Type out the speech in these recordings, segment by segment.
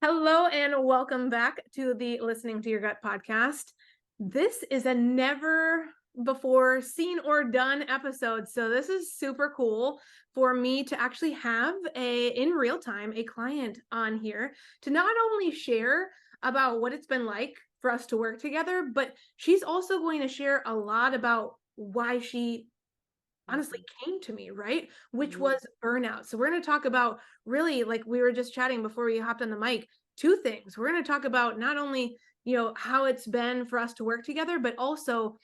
Hello and welcome back to the Listening to Your Gut podcast. This is a never before seen or done episode. So this is super cool for me to actually have in real time a client on here to not only share about what it's been like for us to work together, but she's also going to share a lot about why she honestly came to me, right? Which Mhm. was burnout. So we're going to talk about really, like we were just chatting before we hopped on the mic, two things. We're going to talk about not only, how it's been for us to work together, but also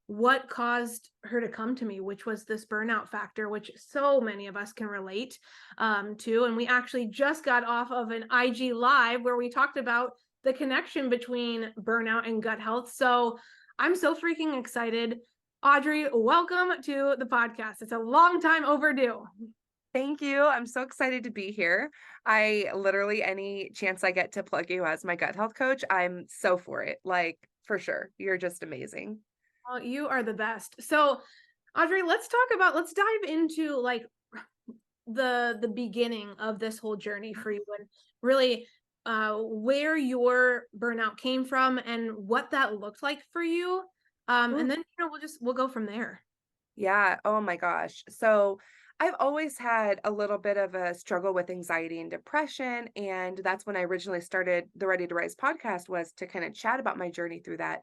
what caused her to come to me, which was this burnout factor, which so many of us can relate to. And we actually just got off of an IG live where we talked about the connection between burnout and gut health. So I'm so freaking excited. Audrey, welcome to the podcast. It's a long time overdue. Thank you. I'm so excited to be here. I literally, any chance I get to plug you as my gut health coach, I'm so for it. Like, for sure. You're just amazing. Oh, you are the best. So, Audrey, let's dive into like the beginning of this whole journey for you and really where your burnout came from and what that looked like for you. And Ooh. then we'll go from there. Yeah. Oh my gosh. So I've always had a little bit of a struggle with anxiety and depression. And that's when I originally started the Ready to Rise podcast, was to kind of chat about my journey through that.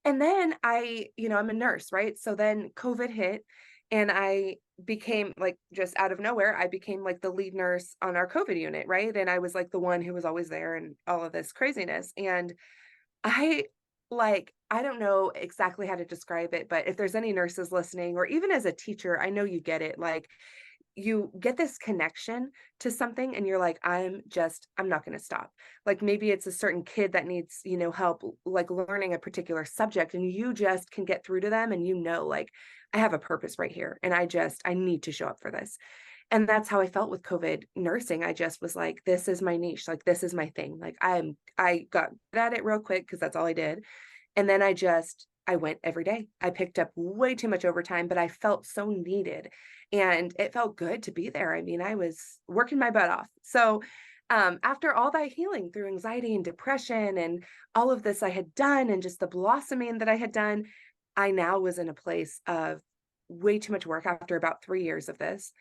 And then I'm a nurse, right? So then COVID hit and I became like, just out of nowhere, I became like the lead nurse on our COVID unit, right? And I was like the one who was always there and all of this craziness. And I I don't know exactly how to describe it, but if there's any nurses listening, or even as a teacher, I know you get it. Like, you get this connection to something and you're like, I'm not going to stop. Like, maybe it's a certain kid that needs, help, like learning a particular subject, and you just can get through to them, and like, I have a purpose right here, and I need to show up for this. And that's how I felt with COVID nursing. I just was like, this is my niche. Like, this is my thing. Like, I got good at it real quick because that's all I did. And then I went every day. I picked up way too much overtime, but I felt so needed, and it felt good to be there. I mean, I was working my butt off. So, after all that healing through anxiety and depression and all of this I had done, and just the blossoming that I had done, I now was in a place of way too much work after about 3 years of this,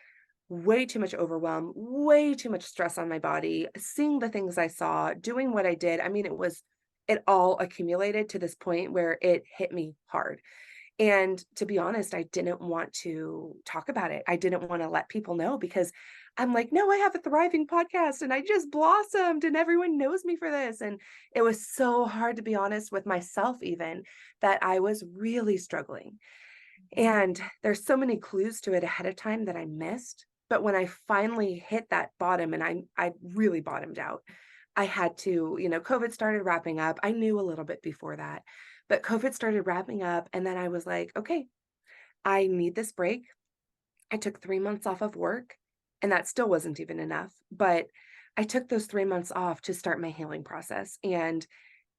way too much overwhelm, way too much stress on my body, seeing the things I saw, doing what I did. I mean, it all accumulated to this point where it hit me hard. And to be honest, I didn't want to talk about it. I didn't want to let people know, because I'm like, no, I have a thriving podcast and I just blossomed and everyone knows me for this. And it was so hard, to be honest with myself, even, that I was really struggling. And there's so many clues to it ahead of time that I missed. But when I finally hit that bottom, and I really bottomed out, I had to, COVID started wrapping up. I knew a little bit before that, but COVID started wrapping up. And then I was like, okay, I need this break. I took 3 months off of work, and that still wasn't even enough. But I took those 3 months off to start my healing process. And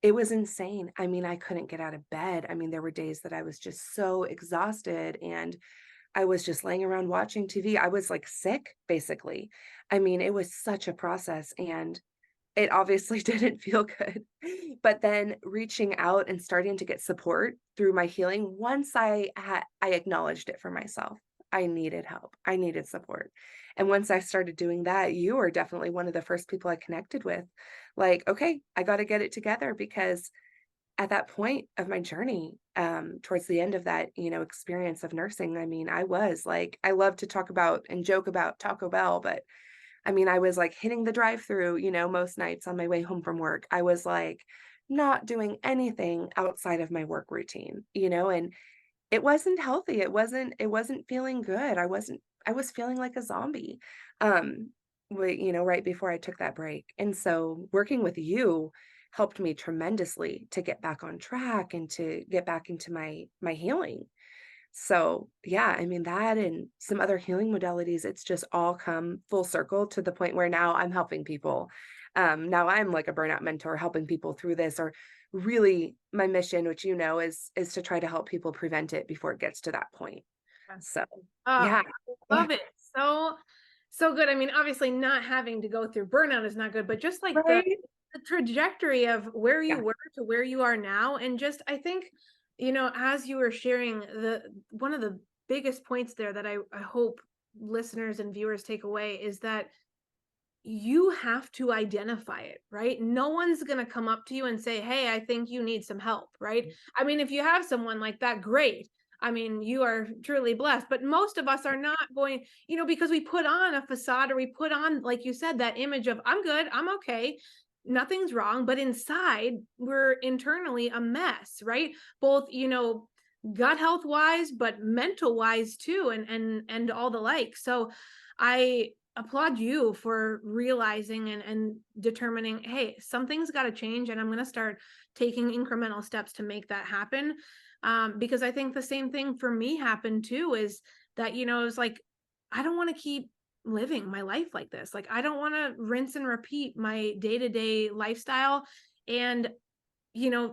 it was insane. I mean, I couldn't get out of bed. I mean, there were days that I was just so exhausted, and I was just laying around watching TV. I was like sick, basically. I mean, it was such a process, and it obviously didn't feel good. But then reaching out and starting to get support through my healing, once I acknowledged it for myself. I needed help. I needed support. And once I started doing that, you were definitely one of the first people I connected with. Like, okay, I got to get it together, because at that point of my journey, towards the end of that, experience of nursing, I mean, I was like, I love to talk about and joke about Taco Bell, but I mean, I was like hitting the drive-through, most nights on my way home from work. I was like not doing anything outside of my work routine, and it wasn't healthy. It wasn't feeling good. I was feeling like a zombie. Right before I took that break. And so working with you helped me tremendously to get back on track and to get back into my healing. So, yeah, I mean, that and some other healing modalities, it's just all come full circle to the point where now I'm helping people. Now I'm like a burnout mentor, helping people through this, or really my mission, which is to try to help people prevent it before it gets to that point. So, I yeah. Yeah. love it. So good. I mean, obviously not having to go through burnout is not good, but just like the Right? trajectory of where you Yeah. were to where you are now. And just, I think, as you were sharing, one of the biggest points there that I hope listeners and viewers take away is that you have to identify it, right? No one's going to come up to you and say, "Hey, I think you need some help," right? I mean, if you have someone like that, great. I mean, you are truly blessed, but most of us are not going, because we put on a facade, or we put on, like you said, that image of I'm good, I'm okay, nothing's wrong, but inside we're internally a mess, right? Both, gut health wise, but mental wise too, and all the like. So I applaud you for realizing and determining, hey, something's got to change, and I'm going to start taking incremental steps to make that happen. Because I think the same thing for me happened too, is that, it was like, I don't want to keep living my life like this. Like, I don't want to rinse and repeat my day-to-day lifestyle. And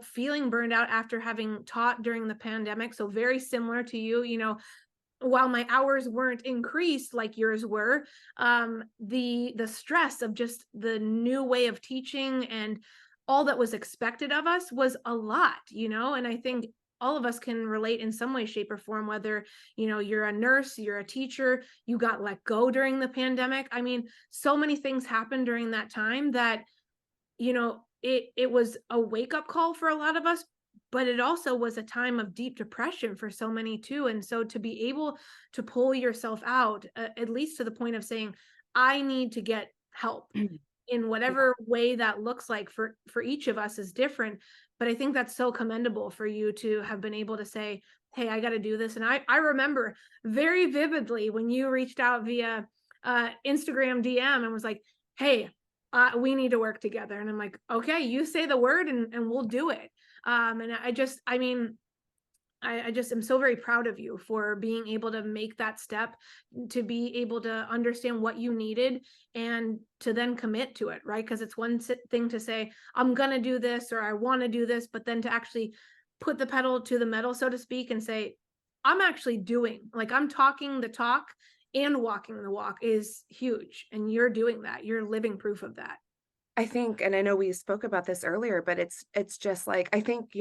feeling burned out after having taught during the pandemic. So very similar to you, while my hours weren't increased like yours were, the stress of just the new way of teaching and all that was expected of us was a lot, and I think all of us can relate in some way, shape, or form, whether, you're a nurse, you're a teacher, you got let go during the pandemic. I mean, so many things happened during that time that, it was a wake-up call for a lot of us, but it also was a time of deep depression for so many too. And so to be able to pull yourself out, at least to the point of saying, I need to get help in Yeah. whatever way that looks like, for each of us is different. But I think that's so commendable for you to have been able to say, hey, I got to do this. And I remember very vividly when you reached out via Instagram DM and was like, hey, we need to work together. And I'm like, okay, you say the word, and we'll do it. And I mean, I just am so very proud of you for being able to make that step, to be able to understand what you needed, and to then commit to it, right? Because it's one thing to say, I'm going to do this, or I want to do this, but then to actually put the pedal to the metal, so to speak, and say, I'm actually doing, like, I'm talking the talk and walking the walk is huge. And you're doing that. You're living proof of that. I think, and I know we spoke about this earlier, but it's just like, I think,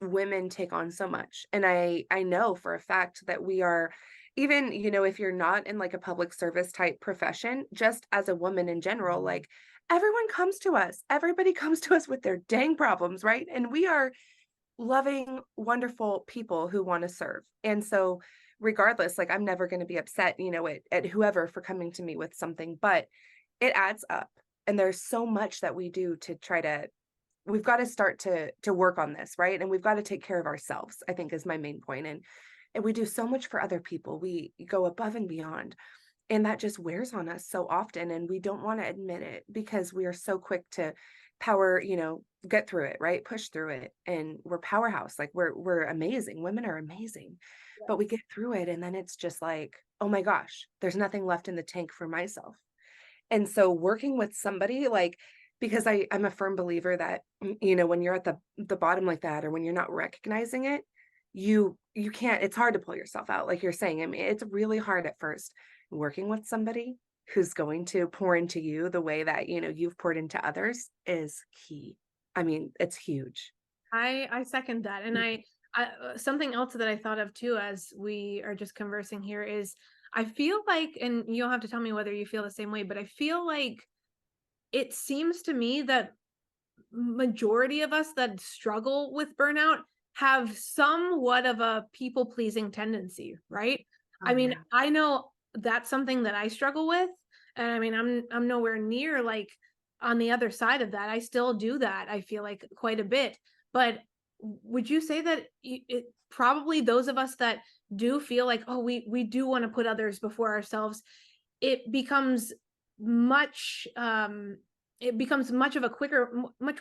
women take on so much. And I know for a fact that we are, even, if you're not in like a public service type profession, just as a woman in general, like everyone comes to us. Everybody comes to us with their dang problems, right? And we are loving, wonderful people who want to serve. And so regardless, like I'm never going to be upset, at whoever for coming to me with something, but it adds up. And there's so much that we do to try to, we've got to start to work on this, right? And we've got to take care of ourselves, I think is my main point. And we do so much for other people. We go above and beyond. And that just wears on us so often. And we don't want to admit it because we are so quick to power, get through it, right? Push through it. And we're powerhouse. Like we're amazing. Women are amazing. But we get through it. And then it's just like, oh my gosh, there's nothing left in the tank for myself. And so working with somebody like, because I'm a firm believer that, when you're at the bottom like that, or when you're not recognizing it, you can't, it's hard to pull yourself out. Like you're saying, I mean, it's really hard at first. Working with somebody who's going to pour into you the way that, you've poured into others is key. I mean, it's huge. I second that. And something else that I thought of too, as we are just conversing here, is I feel like, and you'll have to tell me whether you feel the same way, but I feel like it seems to me that majority of us that struggle with burnout have somewhat of a people pleasing tendency, right? I Oh mean, yeah. I know that's something that I struggle with. And I mean, I'm nowhere near like on the other side of that. I still do that. I feel like quite a bit. But would you say that it probably those of us that do feel like, oh, we do want to put others before ourselves, it becomes much much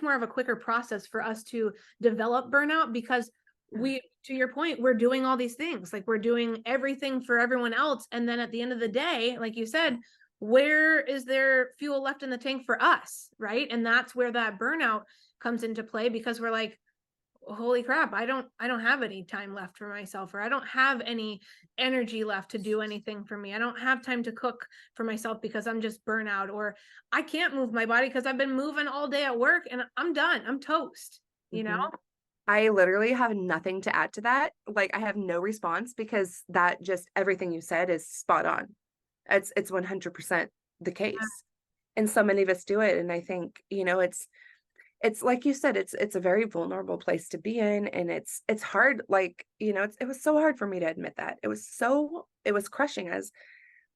more of a quicker process for us to develop burnout, because Yeah. to your point, we're doing all these things, like we're doing everything for everyone else, and then at the end of the day, like you said, where is there fuel left in the tank for us, right? And that's where that burnout comes into play, because we're like, holy crap, I don't have any time left for myself, or I don't have any energy left to do anything for me. I don't have time to cook for myself because I'm just burnout, or I can't move my body because I've been moving all day at work and I'm done. I'm toast, you know? Mhm. I literally have nothing to add to that. Like, I have no response because that just everything you said is spot on. It's 100% the case. And so many of us do it. And I think, it's like you said, it's a very vulnerable place to be in. And it's hard, like, it was so hard for me to admit that. It was crushing as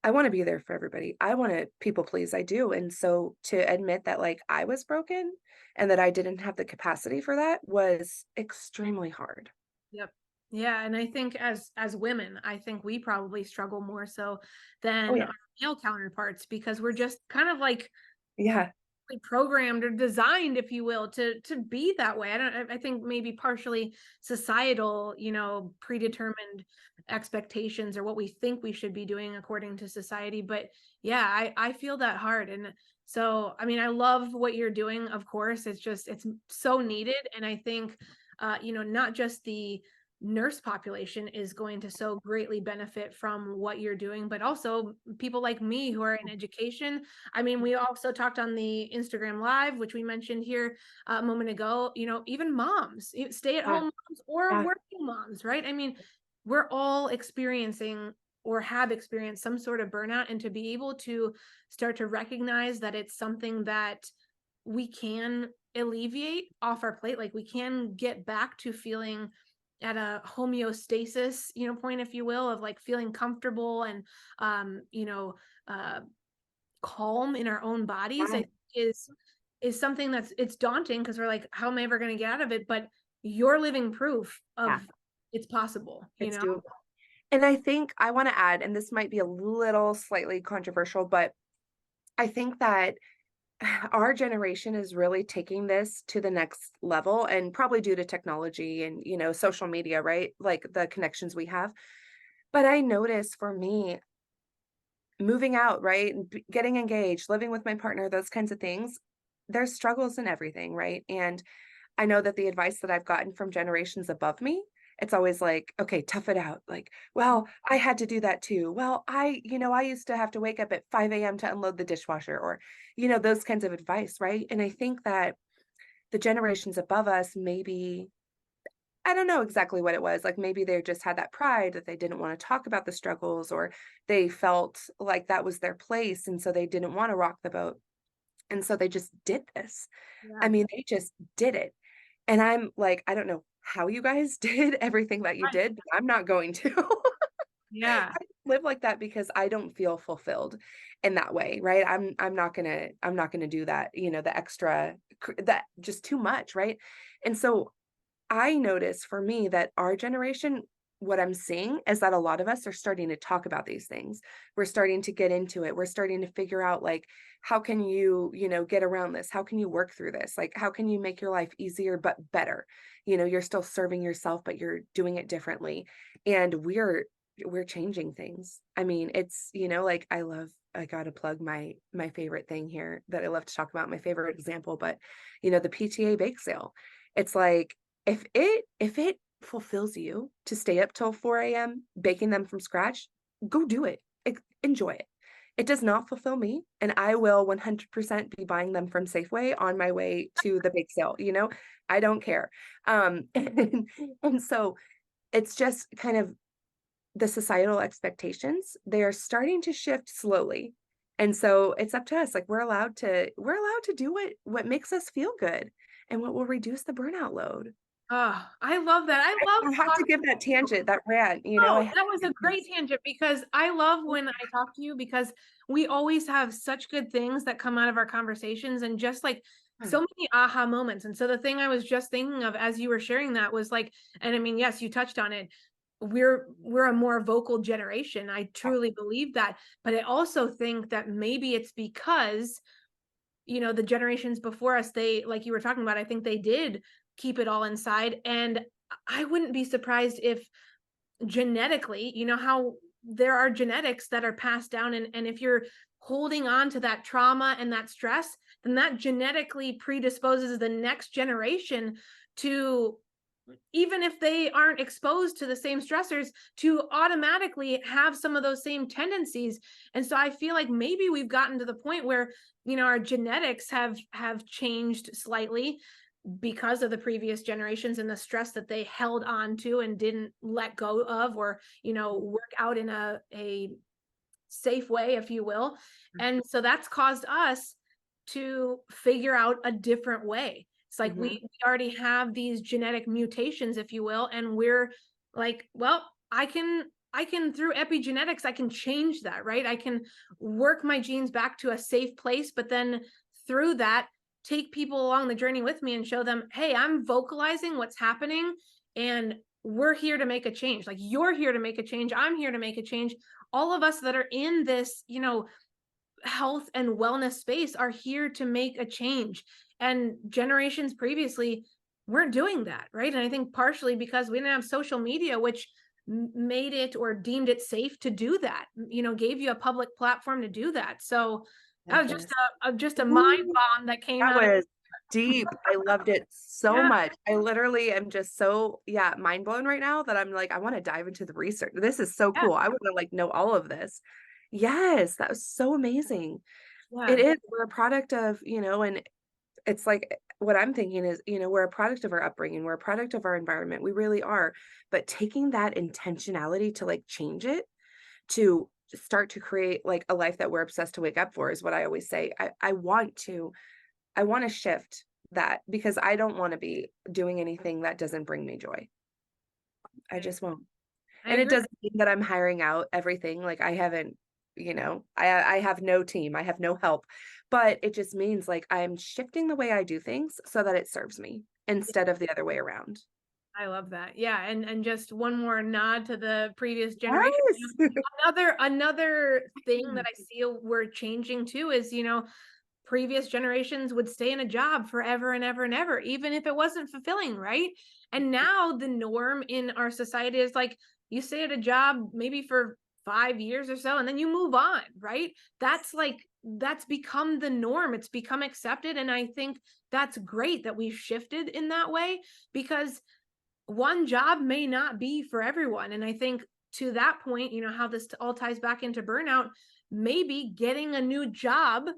I want to be there for everybody. I want to people please. I do. And so to admit that like I was broken and that I didn't have the capacity for that was extremely hard. Yep. Yeah, and I think as women, I think we probably struggle more so Oh than yeah. our male counterparts because we're just kind of Yeah. like programmed or designed, if you will, to be that way. I think maybe partially societal, predetermined expectations or what we think we should be doing according to society. But yeah, I feel that hard. And so I mean, I love what you're doing, of course. It's so needed. And I think not just the nurse population is going to so greatly benefit from what you're doing, but also people like me who are in education. I mean, we also talked on the Instagram Live, which we mentioned here a moment ago, even moms, stay at Yeah. home moms or Yeah. working moms, right? I mean, we're all experiencing or have experienced some sort of burnout. And to be able to start to recognize that it's something that we can alleviate off our plate, like we can get back to feeling at a homeostasis, point, if you will, of like feeling comfortable and um, you know, uh calm in our own bodies, I Yeah. think is something that's it's daunting because we're like, how am I ever going to get out of it? But you're living proof Yeah. of it's possible, It's doable. And I think I want to add, and this might be a little slightly controversial, but I think that our generation is really taking this to the next level and probably due to technology and, social media, right? Like the connections we have. But I notice for me, moving out, right? And getting engaged, living with my partner, those kinds of things, there's struggles in everything, right? And I know that the advice that I've gotten from generations above me, it's always like, okay, tough it out. Like, well, I had to do that too. Well, I used to have to wake up at 5 a.m. to unload the dishwasher or, those kinds of advice, right? And I think that the generations above us, maybe, I don't know exactly what it was. Like maybe they just had that pride that they didn't want to talk about the struggles or they felt like that was their place. And so they didn't want to rock the boat. And so they just did this. I Yeah. mean, they just did it. And I'm like, I don't know how you guys did everything that you Right. did, but I'm not going to. Yeah. I live like that because I don't feel fulfilled in that way, right? I'm not gonna do that, the extra that just too much, right? And so I notice for me that our generation, what I'm seeing is that a lot of us are starting to talk about these things. We're starting to get into it. We're starting to figure out like, how can you, get around this? How can you work through this? Like, how can you make your life easier but better? You're still serving yourself, but you're doing it differently. And we're changing things. I mean, it's, like I gotta plug my favorite thing here that I love to talk about, my favorite example, but the PTA bake sale. It's like if it fulfills you to stay up till 4 a.m. baking them from scratch, go do it. Enjoy it. It does not fulfill me, and I will 100% be buying them from Safeway on my way to the bake sale, I don't care. And so it's just kind of the societal expectations, they are starting to shift slowly. And so it's up to us. Like we're allowed to do what makes us feel good and what will reduce the burnout load. Oh, I love that. I love I have to give that talking. tangent, that rant, I Oh, have that was to a give great tangent because I love when I talk to you because we always have such good things that come out of our conversations and just like this. so many aha moments. And so the thing I was just thinking of as you were sharing that was like, and I mean, yes, you touched on it. We're a more vocal generation. I truly believe that. But I also think that maybe it's because, the generations before us, they, like you were talking about, I think they did keep it all inside. And I wouldn't be surprised if genetically, how there are genetics that are passed down, and if you're holding on to that trauma and that stress, then that genetically predisposes the next generation to even if they aren't exposed to the same stressors, to automatically have some of those same tendencies. And so I feel like maybe we've gotten to the point where, our genetics have changed slightly because of the previous generations and the stress that they held on to and didn't let go of, or work out in a safe way, if you will. And so that's caused us to figure out a different way. It's like Mm-hmm. we already have these genetic mutations, if you will, and we're like, well, I can through epigenetics, I can change that, right? I can work my genes back to a safe place, but then through that, take people along the journey with me and show them, hey, I'm vocalizing what's happening, and we're here to make a change. Like, you're here to make a change. I'm here to make a change. All of us that are in this, health and wellness space are here to make a change. And generations previously weren't doing that, right? And I think partially because we didn't have social media, which made it or deemed it safe to do that, gave you a public platform to do that. So that was just Goodness. just a mind Ooh, bomb that came that out of. was deep. I loved it so Yeah, much. I literally am just so, yeah, mind blown right now that I'm like, I want to dive into the research. This is so yeah, cool. I want to like know all of this. Yes, that was so amazing. It yeah, is. We're a product of, and it's like what I'm thinking is, we're a product of our upbringing, we're a product of our environment. We really are. But taking that intentionality to like change it, to start to create like a life that we're obsessed to wake up for is what I always say. I want to shift that because I don't want to be doing anything that doesn't bring me joy. I I, just won't. I And it agree. doesn't mean that I'm hiring out everything. Like I haven't, I have no team, I have no help, but it just means like I'm shifting the way I do things so that it serves me instead of the other way around. I love that. Yeah, and just one more nod to the previous generation. Yes. Another thing that I see we're changing too is, previous generations would stay in a job forever and ever and ever, even if it wasn't fulfilling, right? And now the norm in our society is like you stay at a job maybe for 5 years or so, and then you move on, right? That's become the norm. It's become accepted. And I think that's great that we've shifted in that way, because one job may not be for everyone. And I think to that point, how this all ties back into burnout, maybe getting a new job,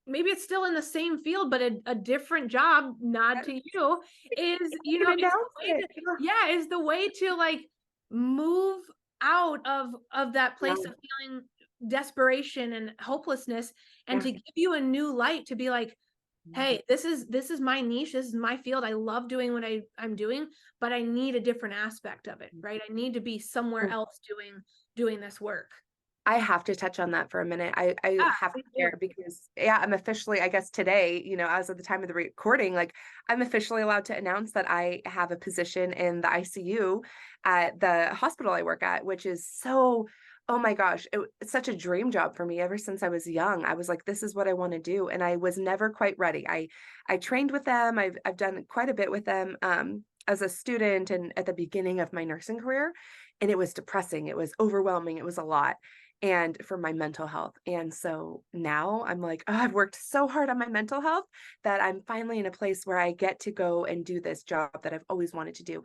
maybe it's still in the same field, but a different job, nod to you, is, You can is announce the way it. to, yeah, is the way to like move out of that Yeah. place of feeling desperation and hopelessness, and Yeah. to give you a new light to be like, Yeah. hey, this is my niche, this is my field, I love doing what I'm doing, but I need a different aspect of it, right? I need to be somewhere Yeah. else doing this work. I have to touch on that for a minute. I Yeah, have to please do. share because yeah, I'm officially, I guess today, as of the time of the recording, like I'm officially allowed to announce that I have a position in the ICU at the hospital I work at, which is so, oh my gosh, it's such a dream job for me ever since I was young. I was like, this is what I want to do. And I was never quite ready. I trained with them. I've done quite a bit with them as a student and at the beginning of my nursing career. And it was depressing. It was overwhelming. It was a lot and for my mental health. And so now I'm like, oh, I've worked so hard on my mental health that I'm finally in a place where I get to go and do this job that I've always wanted to do.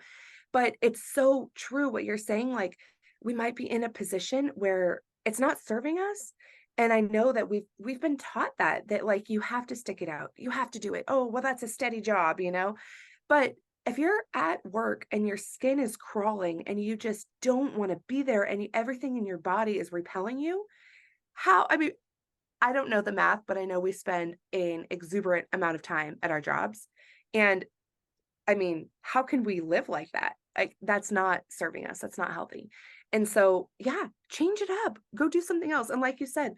But it's so true what you're saying. Like, we might be in a position where it's not serving us. And I know that we've been taught that like you have to stick it out. You have to do it. Oh, well, that's a steady job. But if you're at work and your skin is crawling and you just don't want to be there and everything in your body is repelling you, I mean, I don't know the math, but I know we spend an exuberant amount of time at our jobs. And I mean, how can we live like that? Like, that's not serving us. That's not healthy. And so, yeah, change it up. Go do something else. And like you said,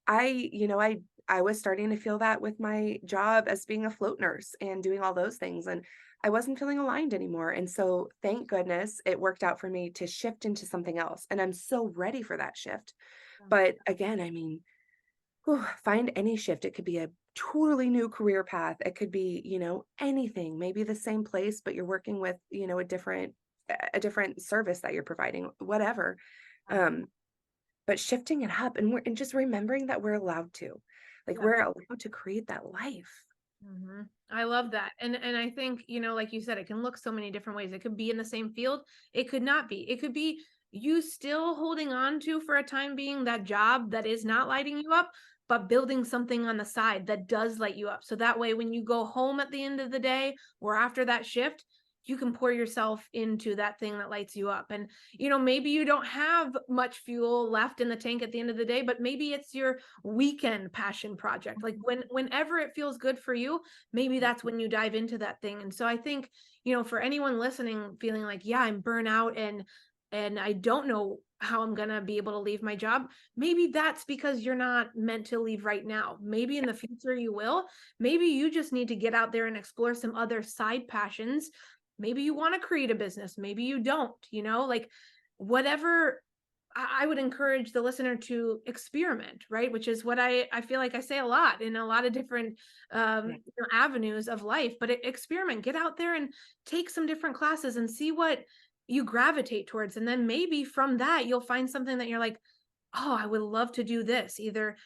I was starting to feel that with my job as being a float nurse and doing all those things. And I wasn't feeling aligned anymore. And so thank goodness it worked out for me to shift into something else. And I'm so ready for that shift. But again, I mean, find any shift. It could be a totally new career path. It could be, anything, maybe the same place, but you're working with, a different service that you're providing, whatever. Um, but shifting it up and just remembering that we're allowed to, like Yeah. we're allowed to create that life. I love that. And I think, like you said, it can look so many different ways. It could be in the same field. It could not be. It could be you still holding on to for a time being that job that is not lighting you up, but building something on the side that does light you up. So that way when you go home at the end of the day or after that shift, you can pour yourself into that thing that lights you up. And maybe you don't have much fuel left in the tank at the end of the day, but maybe it's your weekend passion project. Like whenever it feels good for you, maybe that's when you dive into that thing. And so I think, for anyone listening feeling like, yeah, I'm burnout and I don't know how I'm going to be able to leave my job, maybe that's because you're not meant to leave right now. Maybe in the future you will. Maybe you just need to get out there and explore some other side passions. Maybe you want to create a business, maybe you don't, like whatever. I would encourage the listener to experiment, right? Which is what I feel like I say a lot in a lot of different Yeah. avenues of life. But experiment, get out there and take some different classes and see what you gravitate towards. And then maybe from that, you'll find something that you're like, oh, I would love to do this. Either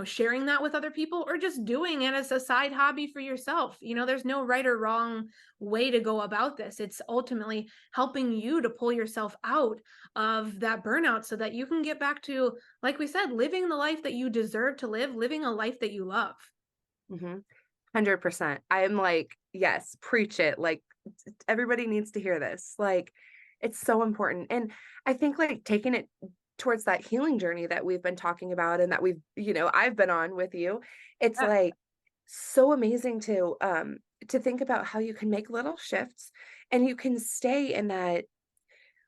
sharing that with other people or just doing it as a side hobby for yourself. There's no right or wrong way to go about this. It's ultimately helping you to pull yourself out of that burnout so that you can get back to, like we said, living the life that you deserve to live, living a life that you love. 100%. I'm like, yes, preach it. Like, everybody needs to hear this. Like, it's so important. And I think like taking it towards that healing journey that we've been talking about and that I've been on with you, it's Yeah. like so amazing to think about how you can make little shifts and you can stay in that,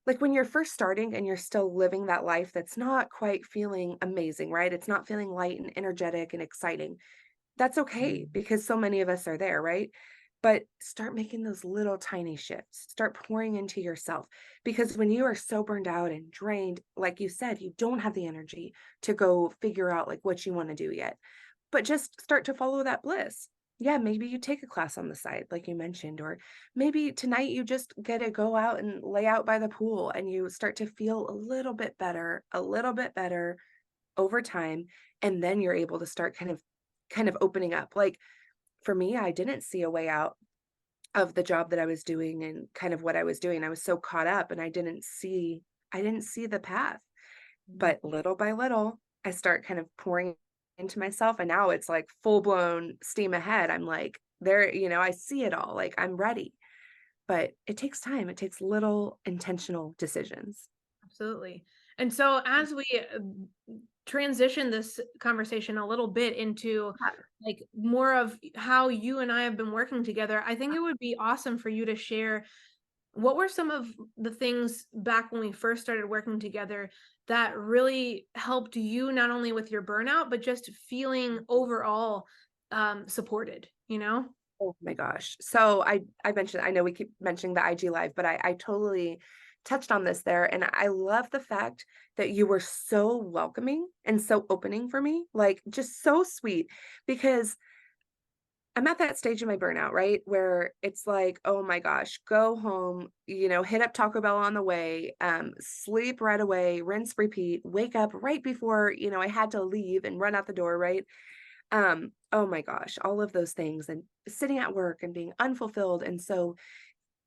like when you're first starting and you're still living that life that's not quite feeling amazing, right? It's not feeling light and energetic and exciting. That's okay because so many of us are there, right? But start making those little tiny shifts. Start pouring into yourself because when you are so burned out and drained, like you said, you don't have the energy to go figure out like what you want to do yet. But just start to follow that bliss. Yeah, maybe you take a class on the side, like you mentioned, or maybe tonight you just get to go out and lay out by the pool and you start to feel a little bit better over time. And then you're able to start kind of opening up. Like for me, I didn't see a way out of the job that I was doing and kind of what I was doing. I was so caught up and I didn't see the path. Mhm. But little by little, I start kind of pouring into myself and now it's like full blown steam ahead. I'm like there, I see it all. Like I'm ready. But it takes time. It takes little intentional decisions. Absolutely. And so as we transition this conversation a little bit into Yeah. like more of how you and I have been working together, I think it would be awesome for you to share what were some of the things back when we first started working together that really helped you not only with your burnout, but just feeling overall supported, you know? Oh my gosh. So I mentioned, I know we keep mentioning the IG live, but I totally touched on this there. And I love the fact that you were so welcoming and so opening for me, like just so sweet because I'm at that stage of my burnout, right? Where it's like, oh my gosh, go home, hit up Taco Bell on the way, sleep right away, rinse, repeat, wake up right before, I had to leave and run out the door, right? Oh my gosh, all of those things and sitting at work and being unfulfilled. And so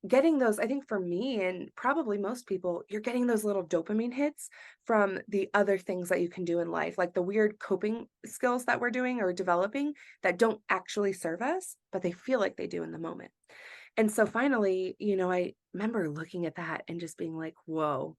getting those, I think for me and probably most people, you're getting those little dopamine hits from the other things that you can do in life, like the weird coping skills that we're doing or developing that don't actually serve us, but they feel like they do in the moment. And so finally, I remember looking at that and just being like, whoa,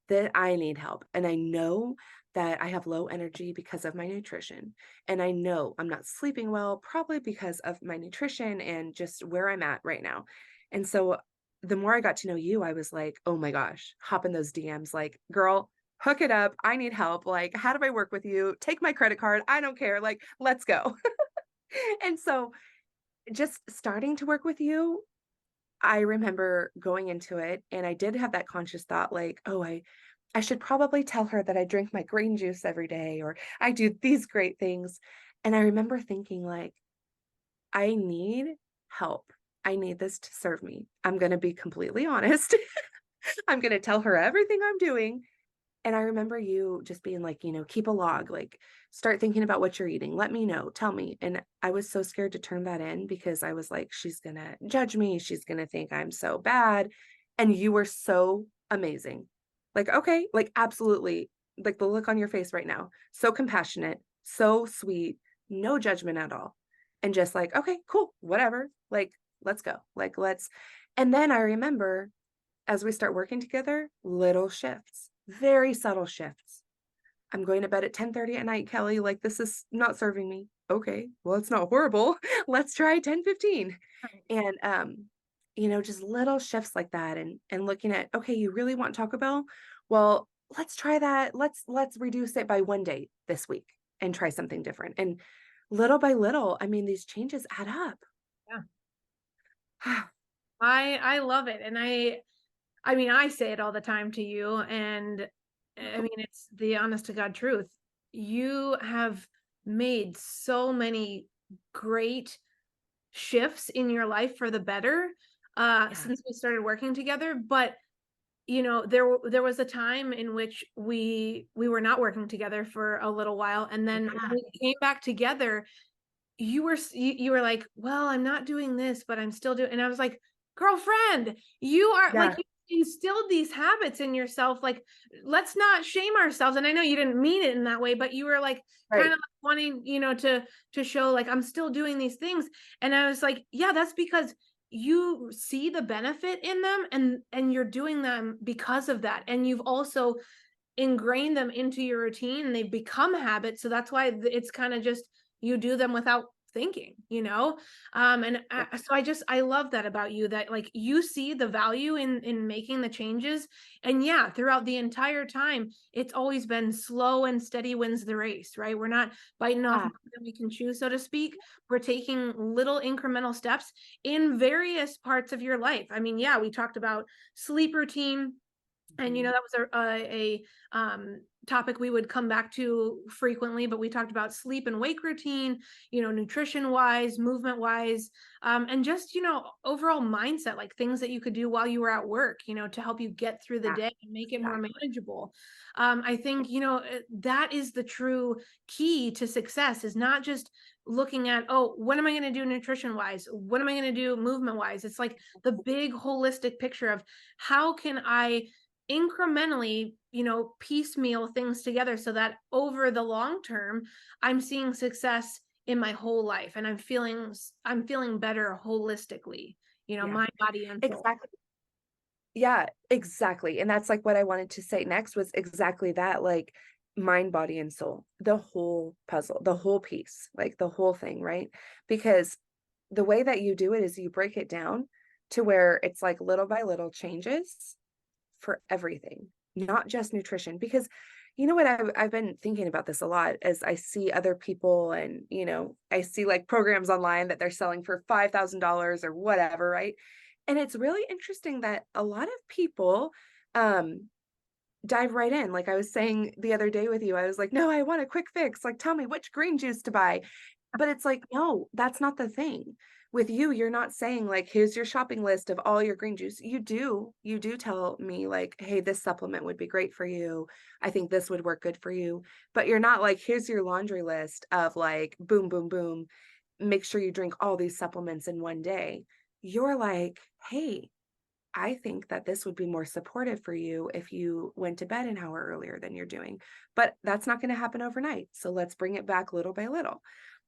that I need help. And I know that I have low energy because of my nutrition. And I know I'm not sleeping well, probably because of my nutrition and just where I'm at right now. And so the more I got to know you, I was like, oh my gosh, hop in those DMs, like, girl, hook it up. I need help. Like, how do I work with you? Take my credit card. I don't care. Like, let's go. And so just starting to work with you, I remember going into it and I did have that conscious thought like, oh, I should probably tell her that I drink my green juice every day or I do these great things. And I remember thinking like, I need help. I need this to serve me. I'm going to be completely honest. I'm going to tell her everything I'm doing And I remember you just being like, keep a log, like start thinking about what you're eating. Let me know, tell me. And I was so scared to turn that in because I was like, she's going to judge me. She's going to think I'm so bad. And you were so amazing. Like, okay, like absolutely. Like the look on your face right now, so compassionate, so sweet, no judgment at all. And just like, okay, cool, whatever. Like, let's go. Like, let's. And then I remember as we start working together, little shifts, very subtle shifts. I'm going to bed at 10:30 at night, Kelly. Like this is not serving me. Okay, well, it's not horrible. Let's try 10:15. Right. And just little shifts like that and looking at, okay, you really want Taco Bell? Well, let's try that. Let's reduce it by one day this week and try something different. And little by little, I mean, these changes add up. Yeah. I love it. And I mean, I say it all the time to you, and I mean, it's the honest to God truth. You have made so many great shifts in your life for the better Yeah. since we started working together. But there was a time in which we were not working together for a little while, and then when Yeah. we came back together, you were like, well, I'm not doing this, but I'm still doing. And I was like, girlfriend, you are like, Yeah. you instilled these habits in yourself. Like, let's not shame ourselves. And I know you didn't mean it in that way, but you were like kind of Right. like wanting, to show like I'm still doing these things. And I was like, yeah, that's because you see the benefit in them, and you're doing them because of that. And you've also ingrain them into your routine, and they've become habits. So that's why it's kind of just you do them without thinking. So I love that about you, that like you see the value in making the changes. And yeah, throughout the entire time, it's always been slow and steady wins the race, right? We're not biting off Yeah. more than we can chew, so to speak. We're taking little incremental steps in various parts of your life. I mean, yeah, we talked about sleep routine, and Mhm. that was a topic we would come back to frequently, but we talked about sleep and wake routine, nutrition wise, movement wise, and just overall mindset, like things that you could do while you were at work, to help you get through the Yeah. day and make it more Exactly. manageable. I think that is the true key to success, is not just looking at, oh, what am I going to do nutrition wise, what am I going to do movement wise. It's like the big holistic picture of how can I incrementally, piecemeal things together so that over the long term, I'm seeing success in my whole life, and I'm feeling better holistically, Yeah. mind, body, and soul. Exactly. Yeah, exactly. And that's like what I wanted to say next was exactly that, like mind, body, and soul, the whole puzzle, the whole piece, like the whole thing, right? Because the way that you do it is you break it down to where it's like little by little changes for everything, not just nutrition. Because you know what, I've been thinking about this a lot as I see other people and, I see like programs online that they're selling for $5,000 or whatever, right? And it's really interesting that a lot of people um dive right in. Like I was saying the other day with you, I was like, no, I want a quick fix. Like, tell me which green juice to buy. But it's like, no, that's not the thing. With you, you're not saying like, here's your shopping list of all your green juice. You do tell me like, hey, this supplement would be great for you. I think this would work good for you. But you're not like, here's your laundry list of like, boom, boom, boom. Make sure you drink all these supplements in one day. You're like, hey, I think that this would be more supportive for you if you went to bed an hour earlier than you're doing. But that's not going to happen overnight. So let's bring it back little by little.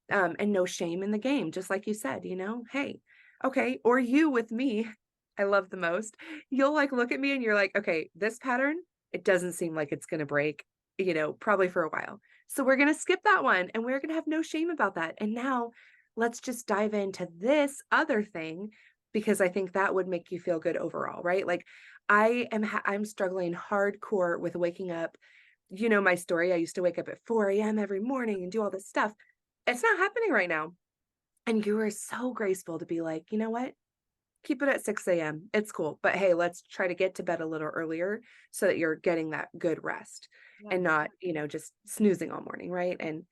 And no shame in the game, just like you said, hey, okay. Or you with me, I love the most. You'll like look at me and you're like, okay, this pattern, it doesn't seem like it's going to break, probably for a while. So we're going to skip that one and we're going to have no shame about that. And now let's just dive into this other thing because I think that would make you feel good overall, right? Like I'm struggling hardcore with waking up. You know my story. I used to wake up at 4 a.m. every morning and do all this stuff. It's not happening right now. And you were so graceful to be like, you know what? Keep it at 6 a.m. It's cool. But hey, let's try to get to bed a little earlier so that you're getting that good rest Yeah. and not, just snoozing all morning. Right. And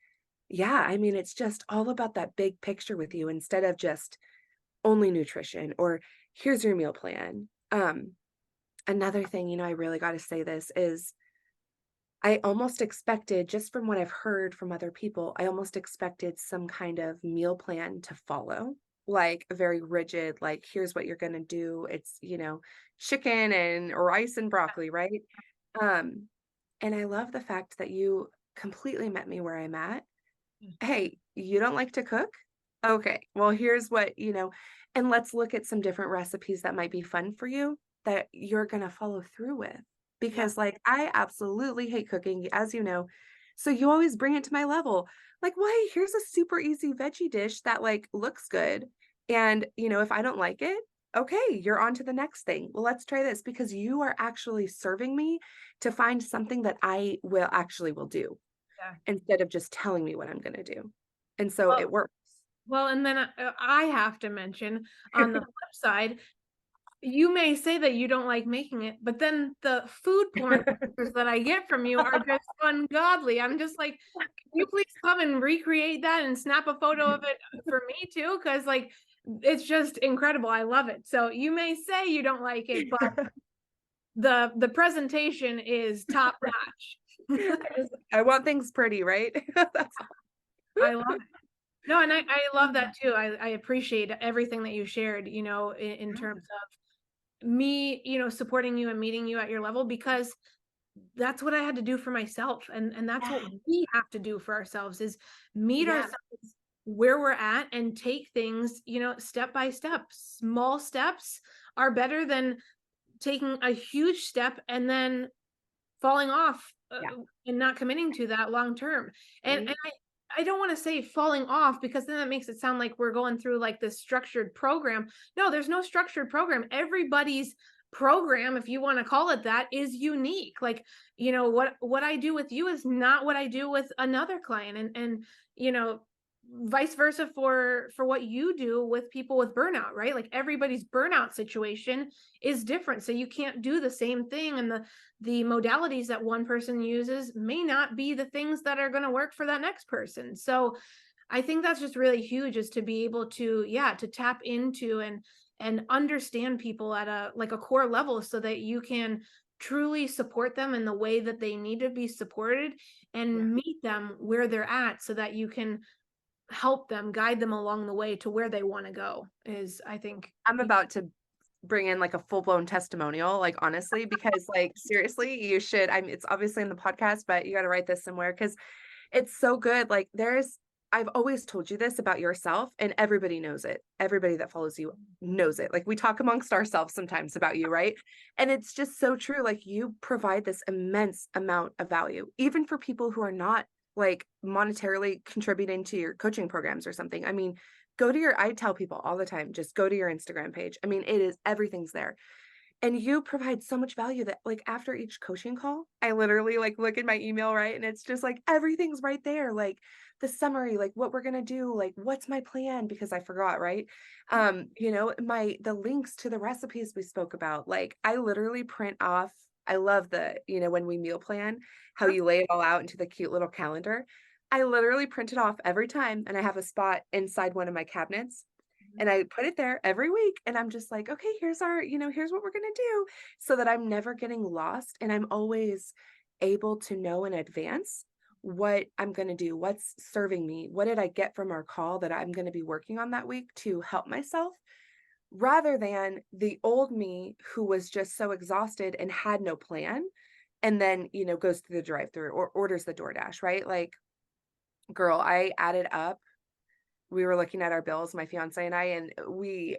yeah, I mean, it's just all about that big picture with you instead of just only nutrition or here's your meal plan. Another thing, I really got to say this is I almost expected, just from what I've heard from other people, I almost expected some kind of meal plan to follow, like very rigid, like, here's what you're gonna do. It's, chicken and rice and broccoli, right? Um, and I love the fact that you completely met me where I'm at. Mm. Hey, you don't like to cook? Okay, well, here's what, and let's look at some different recipes that might be fun for you that you're going to follow through with. Yeah. Because, like, I absolutely hate cooking, as you know. So you always bring it to my level. Like, why? Here's a super easy veggie dish that, like, looks good. And, if I don't like it, okay, you're on to the next thing. Well, let's try this because you are actually serving me to find something that I will do Yeah. instead of just telling me what I'm gonna do. And so Well, it works. well, and then I have to mention on the flip side, you may say that you don't like making it, but then the food porn pictures that I get from you are just ungodly. I'm just like, can you please come and recreate that and snap a photo of it for me too? Because like it's just incredible. I love it. So you may say you don't like it, but the presentation is top notch. I want things pretty, right? That's all. I love it. No, and I love that too. I appreciate everything that you shared, in terms of me, supporting you and meeting you at your level because that's what I had to do for myself. And that's what Yeah, we have to do for ourselves is meet yeah, ourselves where we're at and take things, step by step. Small steps are better than taking a huge step and then falling off yeah, and not committing to that long term. And right? I don't want to say falling off because then that makes it sound like we're going through like this structured program. No, there's no structured program. Everybody's program, if you want to call it that, is unique. Like, what I do with you is not what I do with another client. And vice versa for what you do with people with burnout, right? Like everybody's burnout situation is different. So you can't do the same thing and the modalities that one person uses may not be the things that are going to work for that next person. So I think that's just really huge is to be able to, yeah, to tap into and understand people at a like a core level so that you can truly support them in the way that they need to be supported Yeah. and meet them where they're at so that you can help them guide them along the way to where they want to go is I think. I'm about to bring in like a full-blown testimonial, like honestly, because like seriously, you should. It's obviously in the podcast, but you got to write this somewhere because it's so good. Like I've always told you this about yourself, and everybody knows it. Everybody that follows you knows it. Like we talk amongst ourselves sometimes about you, right? And it's just so true. Like you provide this immense amount of value, even for people who are not like monetarily contributing to your coaching programs or something. I mean, I tell people all the time, just go to your Instagram page. I mean, everything's there. And you provide so much value that, like, after each coaching call, I literally, like, look at my email, right? And it's just, like, everything's right there, like, the summary, like, what we're gonna do, like, what's my plan, because I forgot, right? The links to the recipes we spoke about, like, I literally print off. I love when we meal plan, how you lay it all out into the cute little calendar. I literally print it off every time, and I have a spot inside one of my cabinets and I put it there every week and I'm just like, okay, here's what we're going to do so that I'm never getting lost and I'm always able to know in advance what I'm going to do, what's serving me, what did I get from our call that I'm going to be working on that week to help myself rather than the old me who was just so exhausted and had no plan and then, goes through the drive-through or orders the DoorDash, right? Like, girl, I added up we were looking at our bills, my fiance and I, and we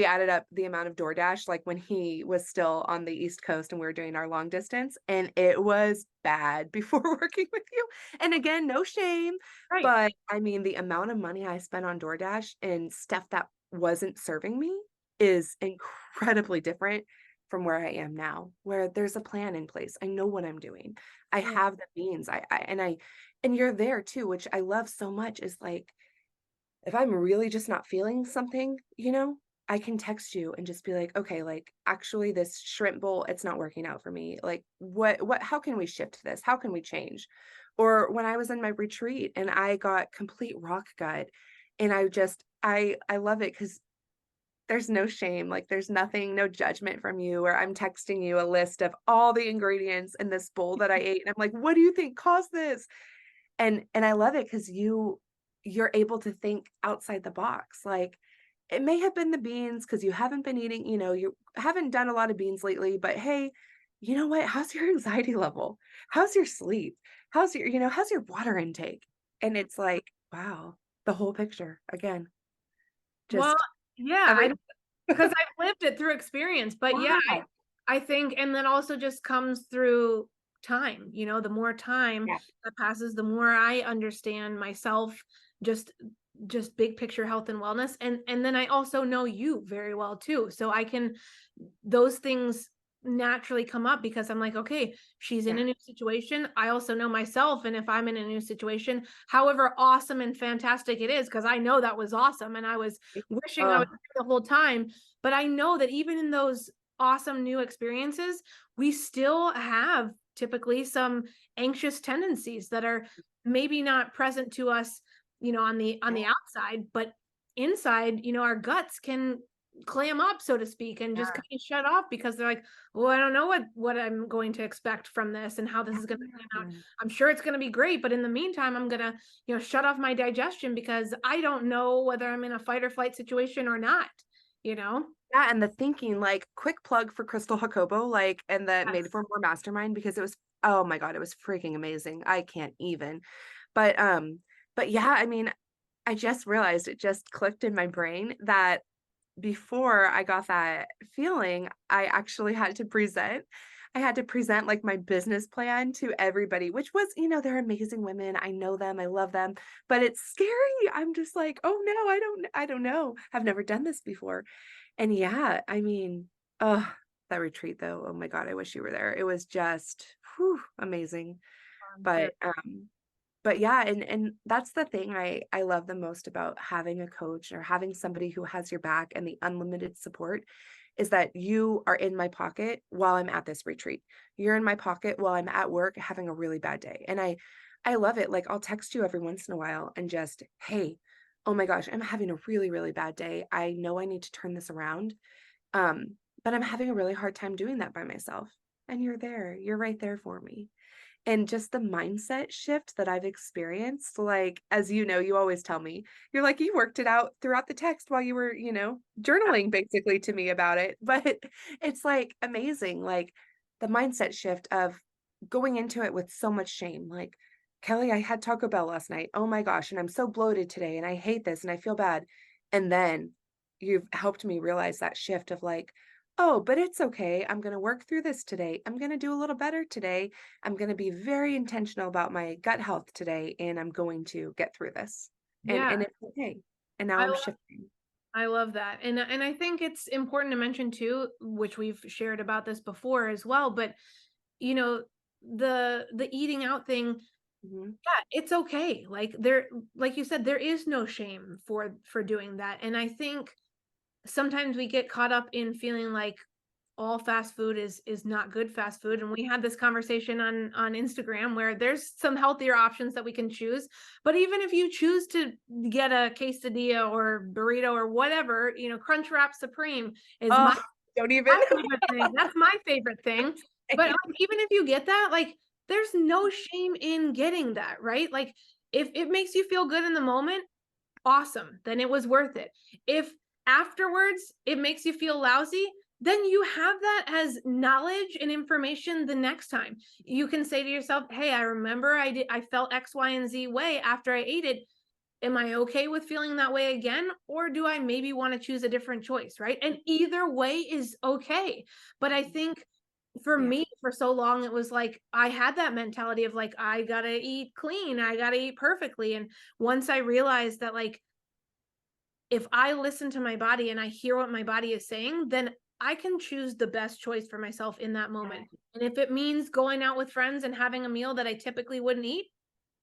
added up the amount of DoorDash, like when he was still on the East Coast and we were doing our long distance, and it was bad before working with you. And again, no shame, Right. but I mean, the amount of money I spent on DoorDash and stuff that wasn't serving me is incredibly different from where I am now, where there's a plan in place. I know what I'm doing. I Yeah. have the means. And you're there too, which I love so much is like if I'm really just not feeling something, I can text you and just be like, okay, like actually this shrimp bowl, it's not working out for me. Like how can we shift this? How can we change? Or when I was in my retreat and I got complete rock gut and I love it because there's no shame, like, there's nothing, no judgment from you, or I'm texting you a list of all the ingredients in this bowl that I ate, and I'm like, "What do you think caused this?" And I love it because you're able to think outside the box, like, it may have been the beans because you haven't been eating, you haven't done a lot of beans lately, but hey, you know what? How's your anxiety level? How's your sleep? How's your water intake? And it's like, wow, the whole picture again, Well, just yeah, every because I've lived it through experience, but yeah, Yeah, I think, and then also just comes through time, the more time yeah, that passes, the more I understand myself, just big picture health and wellness. And then I also know you very well too. So I can, those things naturally come up because I'm like, okay, she's in yeah, a new situation. I also know myself. And if I'm in a new situation, however awesome and fantastic it is, because I know that was awesome and I was wishing I was oh, there the whole time. But I know that even in those awesome new experiences, we still have typically some anxious tendencies that are maybe not present to us, on the yeah, outside, but inside, our guts can clam up, so to speak, and just yeah, kind of shut off because they're like, well, I don't know what I'm going to expect from this and how this is going to pan out. yeah. I'm sure it's going to be great, but in the meantime, I'm going to, shut off my digestion because I don't know whether I'm in a fight or flight situation or not, you know? Yeah, and the thinking, like, quick plug for Crystal Jacobo, like, and the Made Yes. for More Mastermind because it was, oh my God, it was freaking amazing. I can't even. But but yeah, I mean, I just realized it just clicked in my brain that before I got that feeling, I actually had to present. I had to present like my business plan to everybody, which was, they're amazing women. I know them, I love them, but it's scary. I'm just like, oh no, I don't know. I've never done this before. And yeah, I mean, that retreat though, oh my God, I wish you were there. It was just whew, amazing. I'm sure. But but yeah, and that's the thing I love the most about having a coach or having somebody who has your back and the unlimited support is that you are in my pocket while I'm at this retreat. You're in my pocket while I'm at work having a really bad day. And I love it. Like I'll text you every once in a while and just, "Hey, oh my gosh, I'm having a really really bad day. I know I need to turn this around. But I'm having a really hard time doing that by myself." And you're there. You're right there for me. And just the mindset shift that I've experienced, like, as you know, you always tell me, you're like, you worked it out throughout the text while you were, journaling basically to me about it. But it's like amazing, like the mindset shift of going into it with so much shame. Like, Kelly, I had Taco Bell last night. Oh my gosh. And I'm so bloated today. And I hate this and I feel bad. And then you've helped me realize that shift of like, oh, but it's okay. I'm going to work through this today. I'm going to do a little better today. I'm going to be very intentional about my gut health today and I'm going to get through this. And Yeah. it's okay. And now I I'm shifting. I love that. And I think it's important to mention too, which we've shared about this before as well, but you know, the eating out thing, Mhm. yeah, it's okay. Like there, like you said, there is no shame for doing that. And I think sometimes we get caught up in feeling like all fast food is not good fast food, and we had this conversation on Instagram where there's some healthier options that we can choose. But even if you choose to get a quesadilla or burrito or whatever, Crunch Wrap Supreme is Oh, don't even. my favorite thing. That's my favorite thing. But like, even if you get that, like there's no shame in getting that, right? Like if it makes you feel good in the moment, awesome, then it was worth it. If afterwards it makes you feel lousy, then you have that as knowledge and information the next time. You can say to yourself, "Hey, I remember I felt X, Y, and Z way after I ate it. Am I okay with feeling that way again? Or do I maybe want to choose a different choice?" Right. And either way is okay. But I think for Yeah. me, for so long, it was like I had that mentality of like, I gotta eat clean, I gotta eat perfectly. And once I realized that, like, if I listen to my body and I hear what my body is saying, then I can choose the best choice for myself in that moment. And if it means going out with friends and having a meal that I typically wouldn't eat,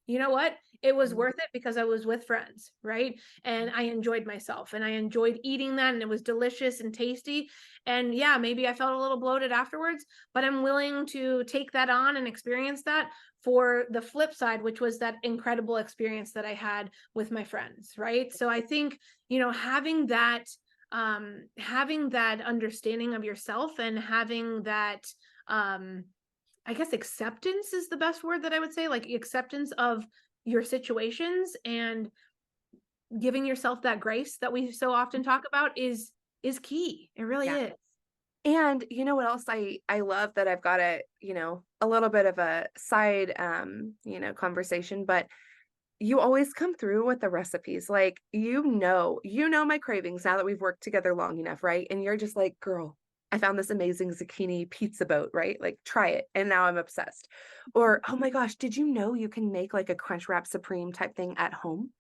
you know what? It was Mhm. worth it because I was with friends, right? And I enjoyed myself and I enjoyed eating that and it was delicious and tasty. And yeah, maybe I felt a little bloated afterwards, but I'm willing to take that on and experience that for the flip side, which was that incredible experience that I had with my friends, right? So I think, having that having that understanding of yourself and having that, um, I guess acceptance is the best word that I would say, like acceptance of your situations and giving yourself that grace that we so often talk about is key. It really Yeah. is. And you know what else I love that I've got a little bit of a side conversation, but you always come through with the recipes. Like, you know my cravings now that we've worked together long enough, right? And you're just like, girl, I found this amazing zucchini pizza boat, right? Like, try it. And now I'm obsessed. Or, oh my gosh, did you know you can make like a Crunch Wrap Supreme type thing at home?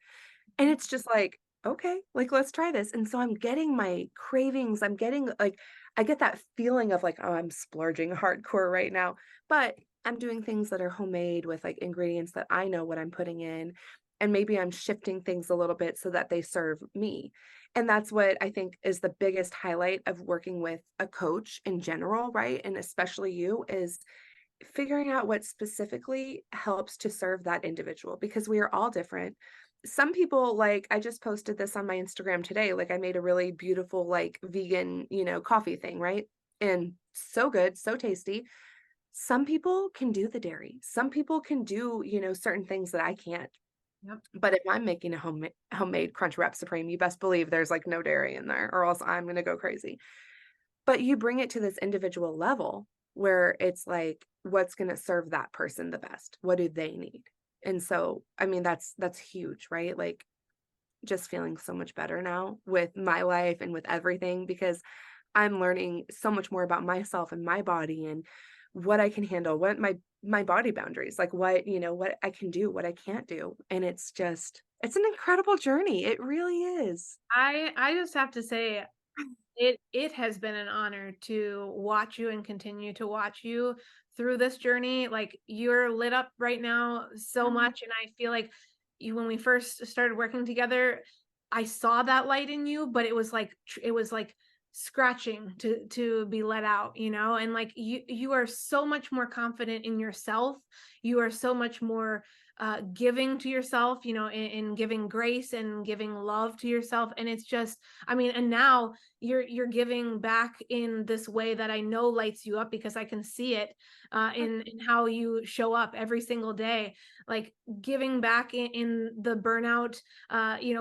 And it's just like, okay, like, let's try this. And so I'm getting my cravings. I'm getting like, I get that feeling of like, oh, I'm splurging hardcore right now. But I'm doing things that are homemade with like ingredients that I know what I'm putting in. And maybe I'm shifting things a little bit so that they serve me. And that's what I think is the biggest highlight of working with a coach in general, right? And especially you, is figuring out what specifically helps to serve that individual, because we are all different. Some people, like, I just posted this on my Instagram today, like I made a really beautiful like vegan, coffee thing, right? And so good, so tasty. Some people can do the dairy. Some people can do, certain things that I can't. Yep. But if I'm making a homemade Crunch Wrap Supreme, you best believe there's like no dairy in there, or else I'm going to go crazy. But you bring it to this individual level where it's like, what's going to serve that person the best? What do they need? And so, I mean, that's huge, right? Like, just feeling so much better now with my life and with everything, because I'm learning so much more about myself and my body and what I can handle, what my body boundaries, like what I can do, what I can't do. And it's an incredible journey. It really is. I just have to say it has been an honor to watch you and continue to watch you through this journey. Like, you're lit up right now so much, and I feel like you, when we first started working together, I saw that light in you, but it was like scratching to be let out, and like you are so much more confident in yourself. You are so much more giving to yourself, in giving grace and giving love to yourself. And it's just, I mean, and now you're giving back in this way that I know lights you up, because I can see it in how you show up every single day, like giving back in the burnout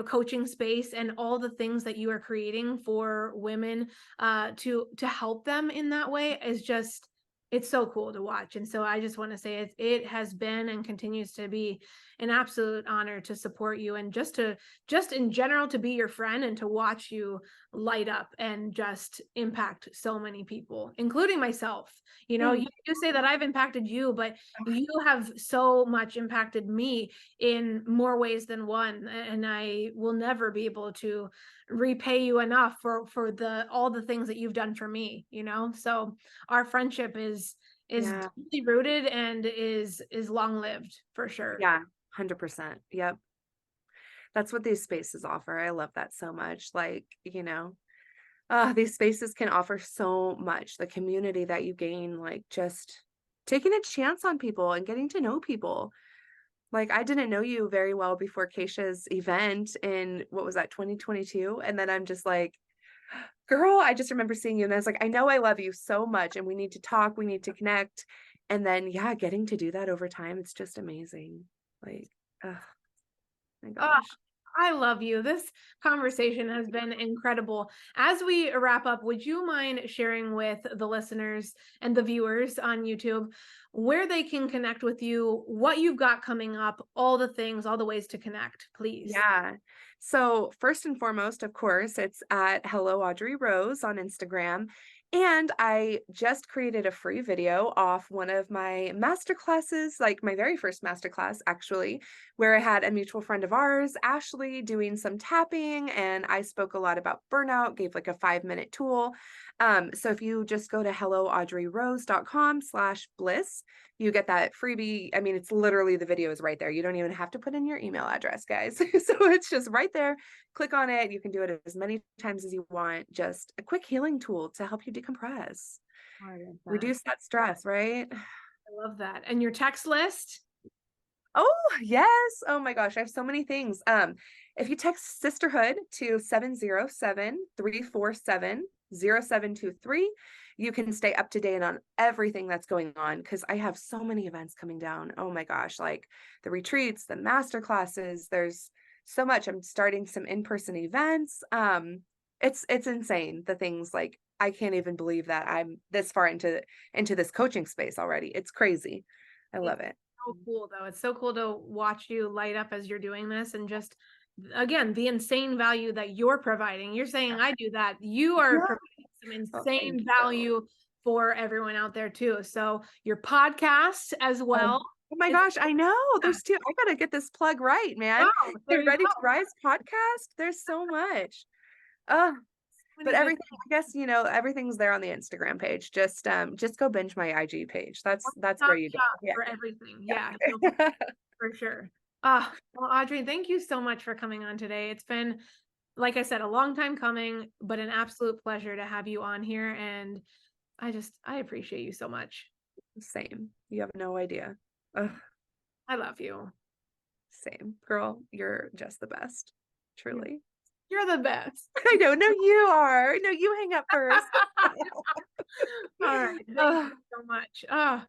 coaching space, and all the things that you are creating for women to help them in that way is just, it's so cool to watch. And so I just want to say it has been and continues to be an absolute honor to support you, and just in general to be your friend and to watch you light up and just impact so many people, including myself. Thank You say that I've impacted you, but you have so much impacted me in more ways than one, and I will never be able to repay you enough for the all the things that you've done for me. So our friendship is Yeah. deeply rooted and is long lived for sure. Yeah. 100%. Yep. That's what these spaces offer. I love that so much. Like, these spaces can offer so much. The community that you gain, like just taking a chance on people and getting to know people. Like, I didn't know you very well before Keisha's event in, what was that, 2022? And then I'm just like, girl, I just remember seeing you and I was like, I know I love you so much and we need to talk, we need to connect. And then, yeah, getting to do that over time, it's just amazing. Like, oh my Oh, gosh. I love you. This conversation has been incredible. As we wrap up, would you mind sharing with the listeners and the viewers on YouTube where they can connect with you, what you've got coming up, all the things, all the ways to connect, please? Yeah. So first and foremost, of course, it's at Hello Audrey Rose on Instagram. And I just created a free video off one of my master classes, like my very first masterclass, actually, where I had a mutual friend of ours, Ashley, doing some tapping, and I spoke a lot about burnout, gave like a 5-minute tool. So if you just go to helloaudreyrose.com/bliss, you get that freebie. I mean, it's literally, the video is right there. You don't even have to put in your email address, guys. So it's just right there. Click on it. You can do it as many times as you want. Just a quick healing tool to help you decompress, I love that. reduce that stress, right? I love that. And your text list? Oh, yes. Oh my gosh, I have so many things. If you text sisterhood to 707-347-0723, you can stay up to date on everything that's going on because I have so many events coming down. Oh my gosh, like the retreats, the master classes, there's so much. I'm starting some in-person events. It's insane the things like I can't even believe that I'm this far into this coaching space already. It's crazy. I It's love it. so cool though. It's so cool to watch you light up as you're doing this and just again, the insane value that you're providing. You're saying I do that. You are Yeah. providing some Oh, thank insane you. value for everyone out there too. So your podcast as Oh, well oh my is gosh, I know. There's 2. I gotta get this plug right, man. wow, there The you Ready to go. Rise podcast, there's so much. Oh, So but many good everything, I guess, everything's there on the Instagram page. Just go binge my IG page. That's stop where you go. shop Yeah. for everything. Yeah, no, Yeah. for sure. Ah, well, Audrey, thank you so much for coming on today. It's been, like I said, a long time coming, but an absolute pleasure to have you on here. And I appreciate you so much. Same. You have no idea. Ugh, I love you. same. Girl, you're just the best. You're, Truly. you're the best. I know. No, you are. No, you hang up first. All right. Thank Ugh. you so much. Oh,